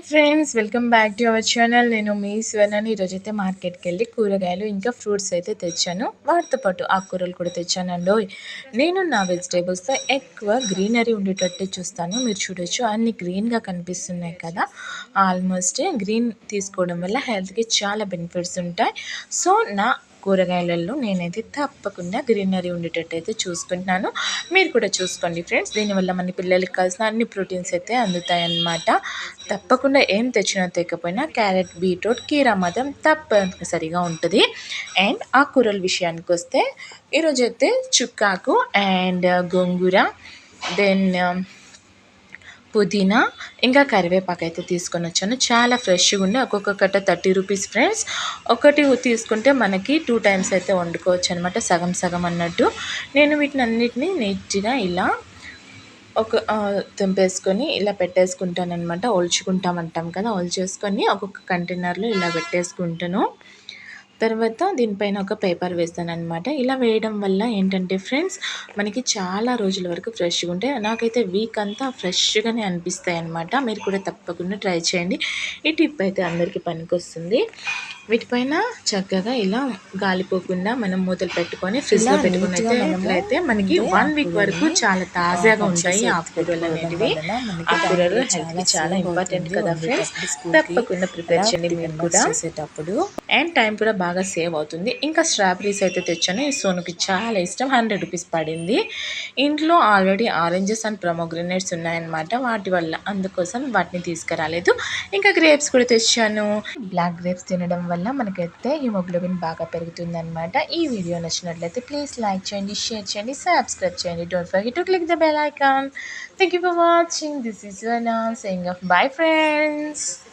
Friends, welcome back to our channel. నేను మీ స్వర్ణని. ఈరోజైతే మార్కెట్కి వెళ్ళి కూరగాయలు ఇంకా ఫ్రూట్స్ అయితే తెచ్చాను. వాటితో పాటు ఆకుకూరలు కూడా తెచ్చానండి. నేను నా వెజిటేబుల్స్తో ఎక్కువ గ్రీనరీ ఉండేటట్టు చూస్తాను. మీరు చూడొచ్చు, అన్ని గ్రీన్గా కనిపిస్తున్నాయి కదా. ఆల్మోస్ట్ గ్రీన్ తీసుకోవడం వల్ల హెల్త్కి చాలా బెనిఫిట్స్ ఉంటాయి. సో నా కూరగాయలలో నేనైతే తప్పకుండా గ్రీనరీ ఉండేటట్టు అయితే చూసుకుంటున్నాను. మీరు కూడా చూసుకోండి ఫ్రెండ్స్. దీనివల్ల మన పిల్లలకి కావాల్సిన అన్ని ప్రోటీన్స్ అయితే అందుతాయి అన్నమాట. తప్పకుండా ఏం తెచ్చినా తెకపోయినా క్యారెట్, బీట్రూట్, కీరా మాత్రం తప్పనిసరిగా ఉంటుంది. అండ్ ఆ కూరల విషయానికి వస్తే ఈరోజైతే చుక్కాకు అండ్ గోంగూర, దెన్ పుదీనా ఇంకా కరివేపాకు అయితే తీసుకొని వచ్చాను. చాలా ఫ్రెష్గా ఉండి ఒక్కొక్క కట్ట 30 రూపీస్ ఫ్రెండ్స్. ఒకటి తీసుకుంటే మనకి 2 టైమ్స్ అయితే వండుకోవచ్చు అనమాట, సగం సగం అన్నట్టు. నేను వీటిని అన్నిటినీ నీట్గా ఇలా తెంపేసుకొని ఇలా పెట్టేసుకుంటానమాట. ఒలుచుకుంటామంటాం కదా, ఒలిచేసుకొని ఒక్కొక్క కంటైనర్లో ఇలా పెట్టేసుకుంటాను. తర్వాత దీనిపైన ఒక పేపర్ వేస్తానన్నమాట. ఇలా వేయడం వల్ల ఏంటంటే ఫ్రెండ్స్, మనకి చాలా రోజుల వరకు ఫ్రెష్గా ఉంటాయి. నాకైతే వీక్ అంతా ఫ్రెష్గానే అనిపిస్తాయి అన్నమాట. మీరు కూడా తప్పకుండా ట్రై చేయండి. ఈ టిప్ అయితే అందరికీ పనికొస్తుంది. వీటిపైన చక్కగా ఇలా గాలిపోకుండా మనం మూతలు పెట్టుకొని ఫ్రిడ్జ్లో పెట్టుకున్నట్లయితే మనకి 1 వీక్ వరకు చాలా తాజాగా ఉంటాయి ఆకుకూరలు అనేటివి. ఆకుకూరలు హెల్త్కి చాలా ఇంపార్టెంట్ కదా ఫ్రెండ్స్. తప్పకుండా ప్రిపేర్ చేయండి మీరు కూడా చేసేటప్పుడు. అండ్ టైం కూడా బాగా సేవ్ అవుతుంది. ఇంకా స్ట్రాబెరీస్ అయితే తెచ్చాను. ఈ సోనుకి చాలా ఇష్టం. 100 రూపీస్ పడింది. ఇంట్లో ఆల్రెడీ ఆరెంజెస్ అండ్ ప్రొమోగ్రనేట్స్ ఉన్నాయన్నమాట. వాటి వల్ల అందుకోసం వాటిని తీసుకురాలేదు. ఇంకా గ్రేప్స్ కూడా తెచ్చాను. బ్లాక్ గ్రేప్స్ తినడం వల్ల మనకైతే హిమోగ్లోబిన్ బాగా పెరుగుతుందన్నమాట. ఈ వీడియో నచ్చినట్లయితే ప్లీజ్ లైక్ చేయండి, షేర్ చేయండి, సబ్స్క్రైబ్ చేయండి. Don't forget to click the bell icon. Thank you for watching. This is Vana saying off. Bye friends.